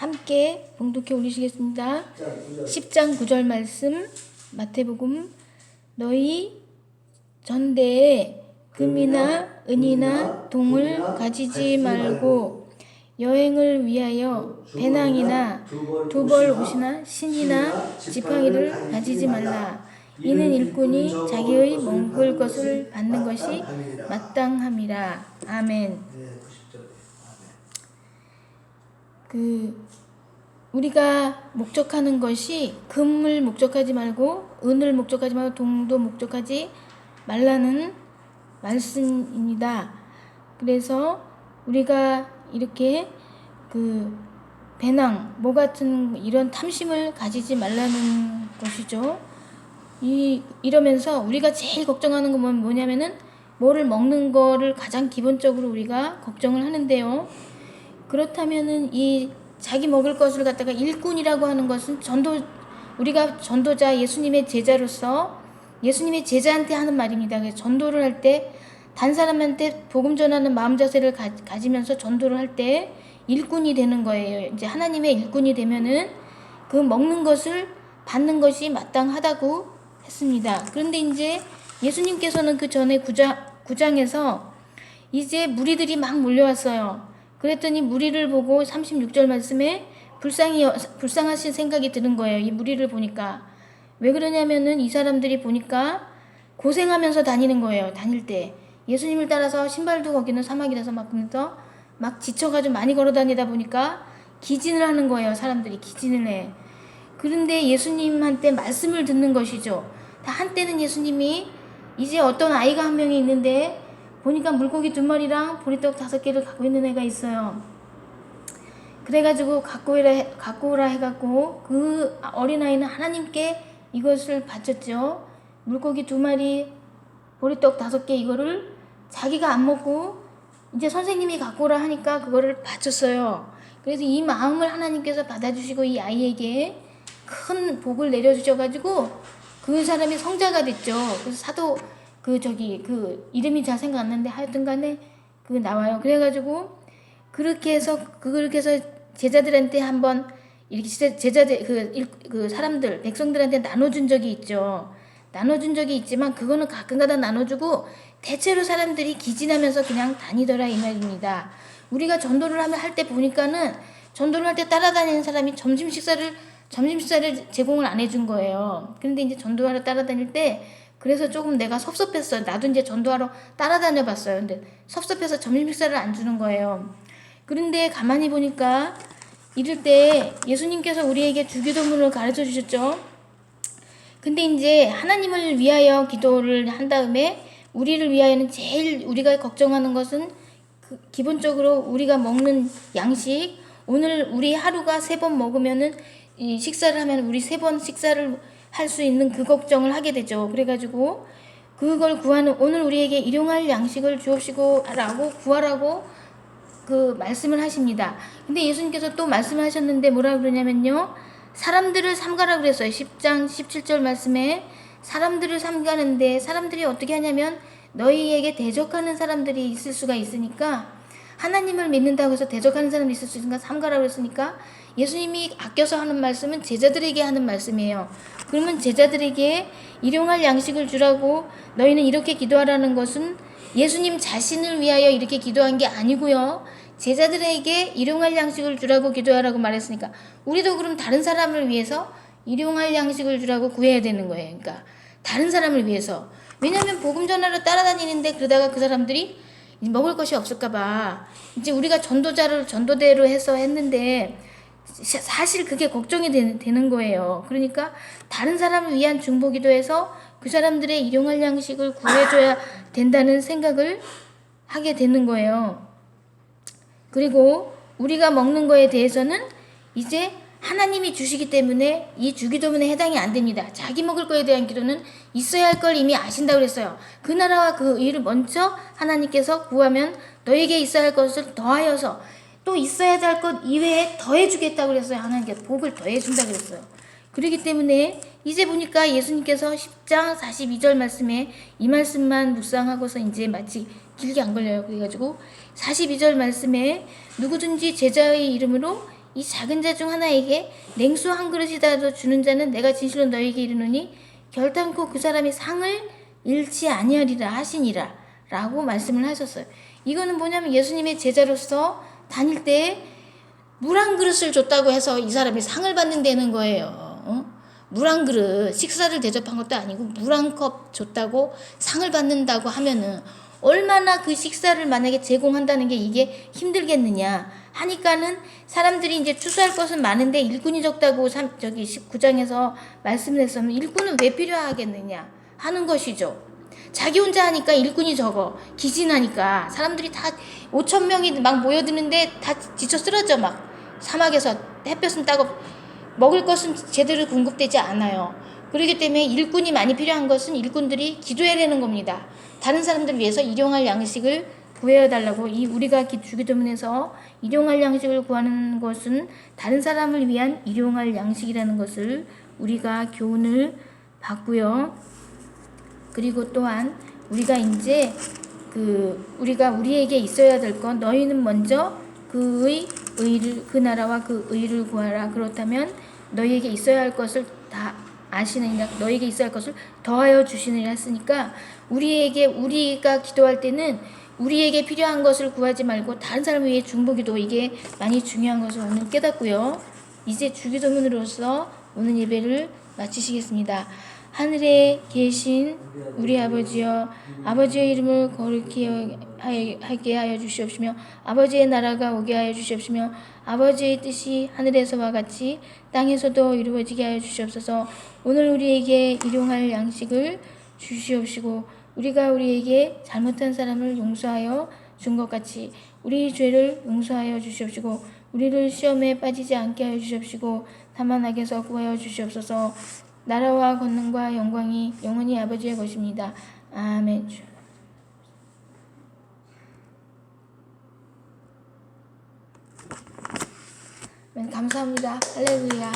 함께 봉독해 올리시겠습니다. 10장 9절 말씀 마태복음 너희 전대에 금이나 은이나 동을 가지지 말고 여행을 위하여 배낭이나 두벌 옷이나 신이나 지팡이를 가지지 말라. 이는 일꾼이 자기의 먹을 것을 받는 것이 마땅함이라. 아멘. 우리가 목적하는 것이 금을 목적하지 말고 은을 목적하지 말고 동도 목적하지 말라는 말씀입니다. 그래서 우리가 이렇게 배낭, 뭐 같은 이런 탐심을 가지지 말라는 것이죠. 이러면서 우리가 제일 걱정하는 건 뭐냐면은 뭐를 먹는 거를 가장 기본적으로 우리가 걱정을 하는데요. 그렇다면은 이 자기 먹을 것을 갖다가 일꾼이라고 하는 것은 우리가 전도자 예수님의 제자로서 예수님의 제자한테 하는 말입니다. 그래서 전도를 할 때 단 사람한테 복음 전하는 마음 자세를 가지면서 전도를 할 때 일꾼이 되는 거예요. 이제 하나님의 일꾼이 되면은 그 먹는 것을 받는 것이 마땅하다고 했습니다. 그런데 이제 예수님께서는 그 전에 9장에서 이제 무리들이 막 몰려왔어요. 그랬더니 무리를 보고 36절 말씀에 불쌍하신 생각이 드는 거예요. 이 무리를 보니까. 왜 그러냐면은 이 사람들이 보니까 고생하면서 다니는 거예요. 다닐 때. 예수님을 따라서 신발도 거기는 사막이라서 막 지쳐가지고 많이 걸어 다니다 보니까 기진을 하는 거예요. 사람들이 기진을 해. 그런데 예수님한테 말씀을 듣는 것이죠. 한때는 예수님이 이제 어떤 아이가 한 명이 있는데 보니까 물고기 2마리랑 보리떡 5개를 갖고 있는 애가 있어요. 그래가지고 갖고 오라 해갖고 그 어린아이는 하나님께 이것을 바쳤죠. 물고기 2마리, 보리떡 5개 이거를 자기가 안 먹고 이제 선생님이 갖고 오라 하니까 그거를 바쳤어요. 그래서 이 마음을 하나님께서 받아주시고 이 아이에게 큰 복을 내려주셔가지고 그 사람이 성자가 됐죠. 그래서 사도 이름이 잘 생각 안 나는데 하여튼 간에 나와요. 그래가지고 그렇게 해서 제자들한테 한번 이렇게 사람들, 백성들한테 나눠준 적이 있죠. 나눠준 적이 있지만 그거는 가끔가다 나눠주고 대체로 사람들이 기진하면서 그냥 다니더라 이 말입니다. 우리가 전도를 할 때 보니까는 전도를 할 때 따라다니는 사람이 점심 식사를 제공을 안 해준 거예요. 그런데 이제 전도하러 따라다닐 때 그래서 조금 내가 섭섭했어요. 나도 이제 전도하러 따라다녀 봤어요. 근데 섭섭해서 점심 식사를 안 주는 거예요. 그런데 가만히 보니까 이럴 때 예수님께서 우리에게 주기도문을 가르쳐 주셨죠. 근데 이제 하나님을 위하여 기도를 한 다음에 우리를 위하여는 제일 우리가 걱정하는 것은 기본적으로 우리가 먹는 양식, 오늘 우리 하루가 3번 먹으면은 이 식사를 하면 우리 3번 식사를 할 수 있는 그 걱정을 하게 되죠. 그래가지고 그걸 구하는 오늘 우리에게 일용할 양식을 주옵시고 라고 구하라고 말씀을 하십니다. 근데 예수님께서 또 말씀을 하셨는데 뭐라 그러냐면요. 사람들을 삼가라 그랬어요. 10장 17절 말씀에 사람들을 삼가는데 사람들이 어떻게 하냐면 너희에게 대적하는 사람들이 있을 수가 있으니까 하나님을 믿는다고 해서 대적하는 사람이 있을 수 있으니까 삼가라 그랬으니까 예수님이 아껴서 하는 말씀은 제자들에게 하는 말씀이에요. 그러면 제자들에게 일용할 양식을 주라고 너희는 이렇게 기도하라는 것은 예수님 자신을 위하여 이렇게 기도한 게 아니고요. 제자들에게 일용할 양식을 주라고 기도하라고 말했으니까 우리도 그럼 다른 사람을 위해서 일용할 양식을 주라고 구해야 되는 거예요. 그러니까 다른 사람을 위해서. 왜냐하면 복음 전하러 따라다니는데 그러다가 그 사람들이 먹을 것이 없을까봐 이제 우리가 전도대로 해서 했는데 사실 그게 걱정이 되는 거예요. 그러니까 다른 사람을 위한 중보기도 해서 그 사람들의 일용할 양식을 구해줘야 된다는 생각을 하게 되는 거예요. 그리고 우리가 먹는 거에 대해서는 이제 하나님이 주시기 때문에 이 주기도문에 해당이 안 됩니다. 자기 먹을 거에 대한 기도는 있어야 할 걸 이미 아신다고 그랬어요. 그 나라와 그 의를 먼저 하나님께서 구하면 너에게 있어야 할 것을 더하여서 또 있어야 할 것 이외에 더해주겠다고 그랬어요. 하나님께서 복을 더해준다고 그랬어요. 그렇기 때문에 이제 보니까 예수님께서 10장 42절 말씀에 이 말씀만 묵상하고서 이제 마치 길게 안 걸려요. 그래가지고 42절 말씀에 누구든지 제자의 이름으로 이 작은 자 중 하나에게 냉수 한 그릇이라도 주는 자는 내가 진실로 너희에게 이르노니 결단코 그 사람이 상을 잃지 아니하리라 하시니라 라고 말씀을 하셨어요. 이거는 뭐냐면 예수님의 제자로서 다닐 때 물 한 그릇을 줬다고 해서 이 사람이 상을 받는다는 거예요. 물 한 그릇, 식사를 대접한 것도 아니고 물 한 컵 줬다고 상을 받는다고 하면은 얼마나 그 식사를 만약에 제공한다는 게 이게 힘들겠느냐 하니까는 사람들이 이제 추수할 것은 많은데 일꾼이 적다고 저기 19장에서 말씀을 했으면 일꾼은 왜 필요하겠느냐 하는 것이죠. 자기 혼자 하니까 일꾼이 적어. 기진하니까 사람들이 다 5천 명이 막 모여드는데 다 지쳐 쓰러져. 막 사막에서 햇볕은 따고 먹을 것은 제대로 공급되지 않아요. 그렇기 때문에 일꾼이 많이 필요한 것은 일꾼들이 기도해야 되는 겁니다. 다른 사람들을 위해서 일용할 양식을 구해달라고. 이 우리가 주기도문에서 일용할 양식을 구하는 것은 다른 사람을 위한 일용할 양식이라는 것을 우리가 교훈을 받고요. 그리고 또한 우리가 이제 우리가 우리에게 있어야 될 것, 너희는 먼저 그 나라와 그 의를 구하라. 그렇다면 너희에게 있어야 할 것을 다 아시느니라. 너희에게 있어야 할 것을 더하여 주시느니라 했으니까 우리가 기도할 때는 우리에게 필요한 것을 구하지 말고 다른 사람을 위해 중보기도, 이게 많이 중요한 것을 오늘 깨닫고요. 이제 주기도문으로서 오늘 예배를 마치시겠습니다. 하늘에 계신 우리 아버지여, 아버지의 이름을 거룩히 하게 하여 주시옵시며 아버지의 나라가 오게 하여 주시옵시며 아버지의 뜻이 하늘에서와 같이 땅에서도 이루어지게 하여 주시옵소서. 오늘 우리에게 일용할 양식을 주시옵시고 우리가 우리에게 잘못한 사람을 용서하여 준 것 같이 우리 죄를 용서하여 주시옵시고 우리를 시험에 빠지지 않게 하여 주시옵시고 다만 악에서 구하여 주시옵소서. 나라와 권능과 영광이 영원히 아버지의 것입니다. 아멘. 감사합니다. 할렐루야.